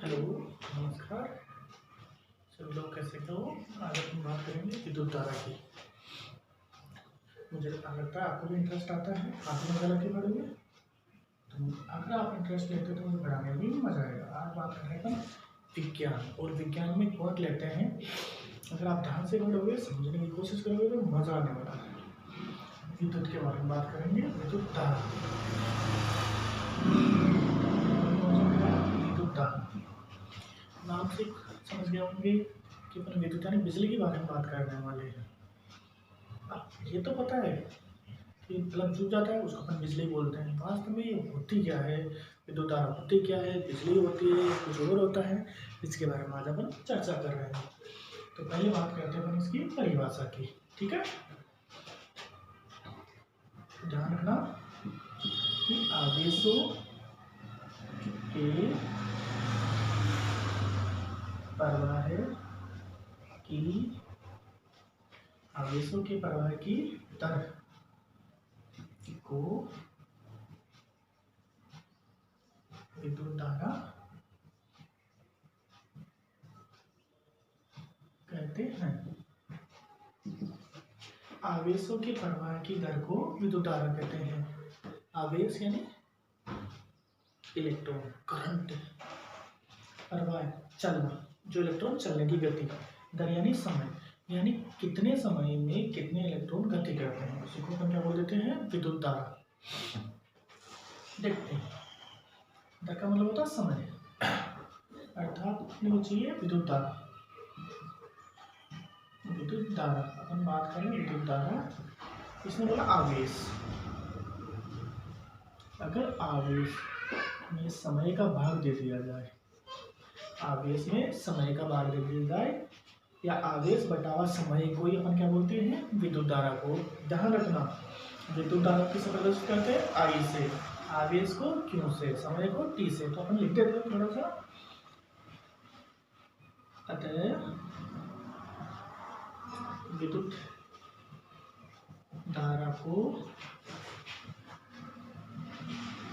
Hello, नमस्कार सभी लोग, कैसे हो। आज हम बात करेंगे विद्युत धारा की। मुझे लगता है आपको भी इंटरेस्ट आता है, आप भी मजा लेके पढ़ोगे। तो अगर आप इंटरेस्ट लेते हो तो मुझे पढ़ाने में भी मजा आएगा। आज बात कर रहे हैं विज्ञान, और विज्ञान में एक वर्ड लेते हैं, अगर आप ध्यान से पढ़ोगे, समझने की कोशिश करोगे तो मजा आने वाला है। विद्युत के बारे में बात करेंगे, विद्युत धारा। विद्युत धारा नाम से समझ गए होंगे कि अपन विद्युत यानी बिजली के बारे में बात करने वाले हैं। अब ये तो पता है कि बल्ब जल जाता है, उसको अपन बिजली बोलते हैं। वास्तव में ये होती क्या है, विद्युत धारा होती क्या है, बिजली होती है, कुछ और होता है, इसके बारे में आज अपन चर्चा कर रहे हैं। तो पहले बात करते हैं अपन इसकी परिभाषा की, ठीक है। ध्यान रखना कि आवेशों के प्रवाह की दर को विद्युत धारा कहते हैं। आवेशों के प्रवाह की दर को विद्युत धारा कहते हैं। आवेश यानी इलेक्ट्रॉन, करंट, प्रवाह चलना, जो इलेक्ट्रॉन चलने की गति, दर यानी समय, यानी कितने समय में कितने इलेक्ट्रॉन गति करते हैं, उसी को अपन क्या बोल देते हैं, विद्युत धारा। देखते हैं, दर का मतलब होता है समय, अर्थात अपने को चाहिए विद्युत धारा। विद्युत धारा अपन बात करें, विद्युत धारा, इसने बोला आवेश। अगर आवेश में समय का भाग दे दिया जाए, आवेश में समय का भाग दे दिया जाए, या आवेश बटावा समय को ही अपन क्या बोलते हैं, विद्युत धारा को। ध्यान रखना, विद्युत धारा किससे प्रदर्शित करते हैं, आई से, आवेश को क्यू से, समय को टी से। तो अपन लिख देते हैं थोड़ा सा, अतः विद्युत धारा को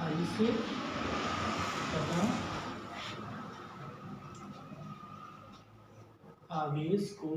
आई से तथा आवेश को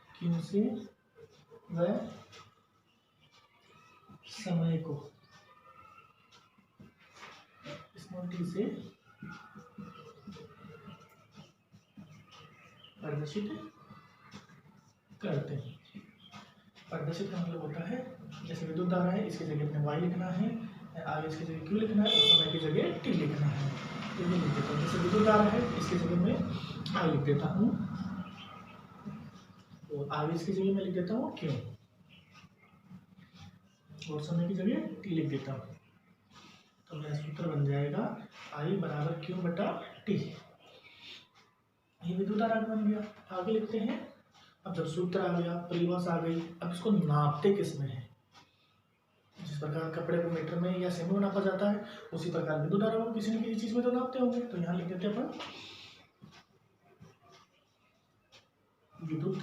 क्यू से व समय को स्मॉल टी से प्रदर्शित करते हैं। प्रदर्शित का मतलब होता है, जैसे विद्युत धारा है, इसकी जगह अपने वाई लिखना है, आवेश की जगह क्यू लिखना है, और समय की जगह टी लिखना है। तो ये लिख देता हूँ, जैसे विद्युत धारा है, इसकी जगह में आई लिख देता हूँ, और आवेश की जगह में लिख देता हूँ क्यू, और समय की जगह टी लिख देता हूँ। तो मेरा सूत्र बन जाएगा आई बराबर क्यू बटा टी। ये विद्युत धारा बन गया। आगे लिखते हैं, अब जब सूत्र आ गया, परिभाषा आ गई, अब इसको नापते किस में है। जिस प्रकार कपड़े को मीटर में या सेमी में नापा जाता है, उसी प्रकार विद्युत धारा को किसी न किसी चीज में तो नापते होंगे। तो यहाँ लिख देते हैं अपन, विद्युत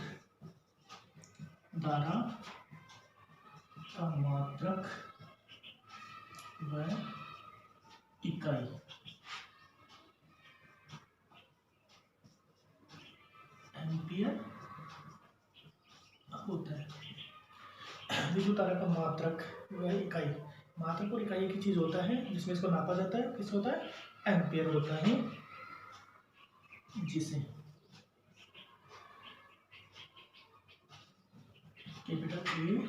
धारा का मात्रक व इकाई एम्पियर होता है। विद्युत धारा का मात्रक व इकाई, मात्रक और इकाई की चीज होता है जिसमें इसको नापा जाता है, किस होता है, एम्पियर होता है, जिसे कैपिटल ए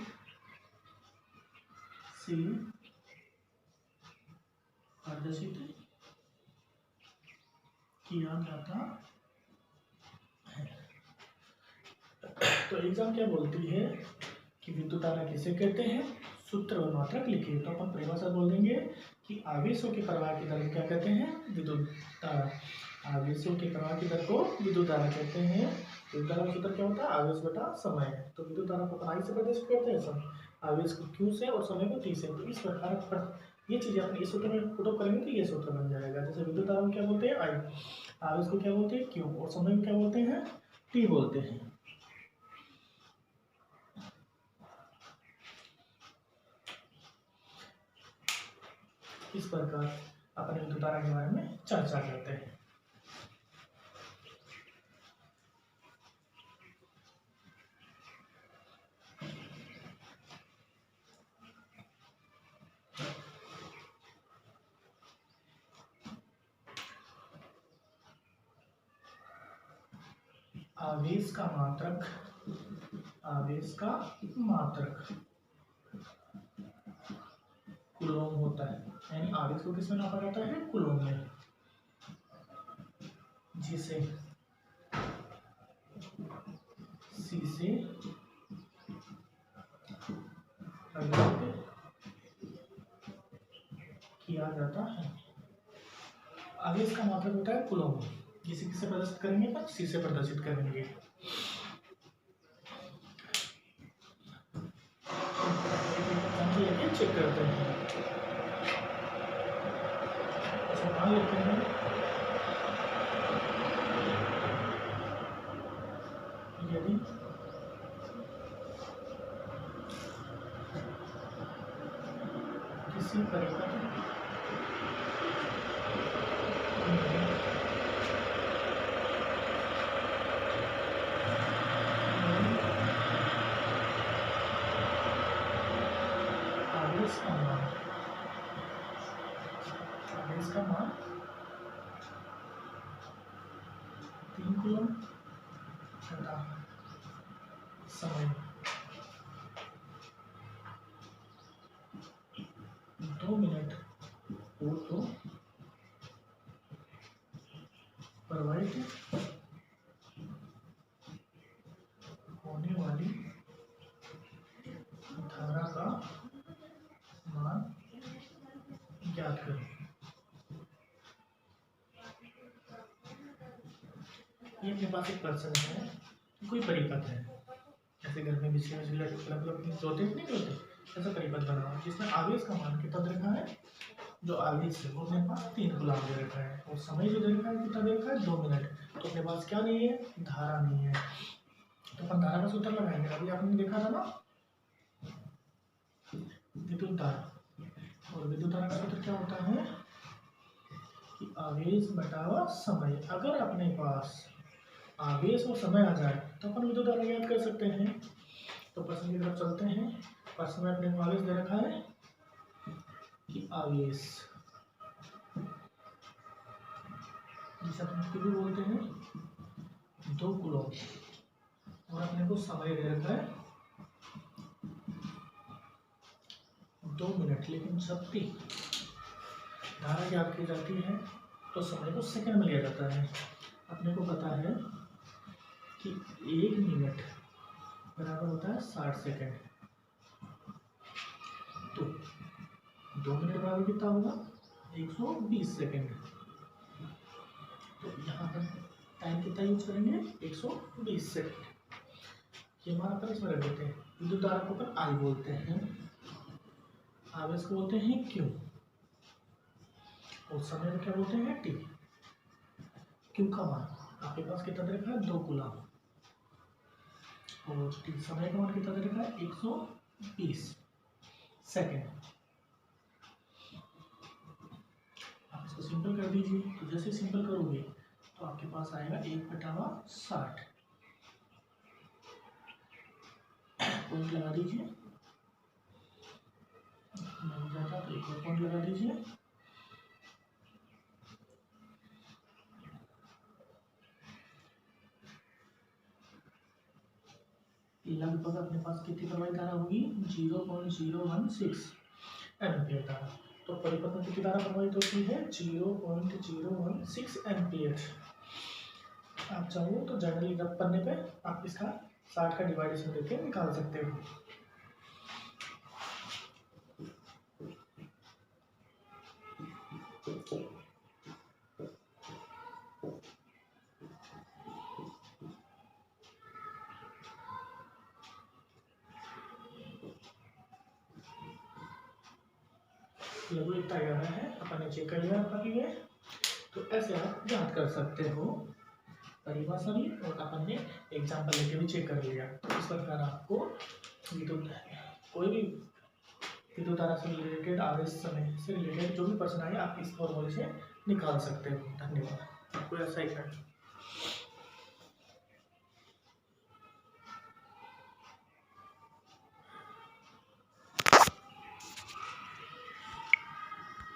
से प्रदर्शित किया जाता है। तो एग्जाम क्या बोलती है कि विद्युत धारा किसे कहते हैं, सूत्र व मात्रक लिखिए। तो अपन परिभाषा बोल देंगे कि आवेशों के प्रवाह की दर को क्या कहते हैं, विद्युत धारा। आवेशों के प्रवाह की दर को विद्युत धारा कहते हैं। विद्युत धारा का सूत्र क्या होता है, आवेश बटा समय। तो विद्युत धारा को आई से प्रदर्शित करते हैं, सब आवेश को क्यू से और समय को टी से। तो इस प्रकार ये चीजें अपने इस सूत्र में पुट अप करेंगे तो ये सूत्र बन जाएगा। जैसे विद्युत धारा को क्या बोलते हैं, आई, आवेश को क्या बोलते हैं, क्यू, और समय को क्या बोलते हैं, टी बोलते हैं। इस प्रकार अपने विद्युत धारा के बारे में चर्चा करते हैं। आवेश का मात्रक कूलॉम होता है, यानी आवेश को किसमें नापा जाता है? कूलॉम में, जिसे C से प्रदर्शित किया जाता है। आवेश का मात्रक होता है कूलॉम, जिसे किससे प्रदर्शित करेंगे? पर C से प्रदर्शित करेंगे। चेक करते हैं, मान लेते हैं यदि किसी परिपथ आवेश का मान 3 कूलॉम तथा समय 2 मिनट हो तो प्रवाहित होने वाली धारा का मान ज्ञात करें। ये अपने पास एक प्रश्न है, कोई परिपथ है, जैसे घर में बिजली अलग होते नहीं होते, ऐसा परिपथ बना हुआ जिसमें आवेश का मान कितना दे रखा है? जो आवेश है वो अपने पास 3 कूलॉम दे रखा है, और समय जो दे रखा है कितना दे रखा है? 2 मिनट। तो अपने पास क्या नहीं है? धारा नहीं है। तो अपन धारा का सूत्र लगाएंगे। अभी आपने देखा था ना विद्युत धारा, और विद्युत धारा का सूत्र क्या होता है कि आवेश बटा समय। अगर अपने पास आवेश और समय आ जाए तो अपन विद्युत धारा ज्ञात कर सकते हैं। तो प्रश्न की तरफ चलते हैं। प्रश्न में अपने को आवेश दे रखा है कि आवेश, जिसे अपन Q भी बोलते हैं, 2 कूलॉम, और अपने को समय दे रखा है 2 मिनट। लेकिन जब भी धारा ज्ञात की जाती है तो समय को सेकंड में लिया जाता है। अपने को पता है कि 1 मिनट बराबर होता है 60 सेकंड, तो 2 मिनट बराबर कितना होगा? 120 सेकंड। तो यहाँ पर टाइम कितना यूज करेंगे? 120 सेकंड। ये मान अपन इसमें रख देते हैं। विद्युत धारा को अपन I बोलते हैं, आवेश को बोलते हैं Q, और समय को क्या बोलते हैं? T। Q का मान आपके पास कितना दे रखा है? 2 कूलॉम, और T समय का मान कितना दे रखा है? 120 सेकंड। आप इसको सिंपल कर दीजिए। तो जैसे सिंपल करोगे तो आपके पास आएगा 1/60। पॉइंट लगा दीजिए, नहीं जाता तो एक और पॉइंट लगा दीजिए। लगभग अपने पास कितनी प्रवाहित धारा होगी? 0.016 एम्पियर धारा। तो परिपथ में कितनी धारा प्रवाहित होती है? 0.016 एम्पियर। आप चाहो तो जनरली रफ पन्ने पे आप इसका 60 का डिवाइडेशन देके निकाल सकते हो। लगभग इतना आ रहा है, अपन ने चेक कर लिया आपका भी है। तो ऐसे आप याद कर सकते हो परिभाषा भी, और अपन ने एग्जाम्पल लेके भी चेक कर लिया। इस प्रकार आपको विद्युत कोई भी विद्युत धारा से रिलेटेड, आवेश समय से रिलेटेड जो भी प्रश्न आए आप इस फॉर्मूले से निकाल सकते हो। धन्यवाद। आपको असाइनमेंट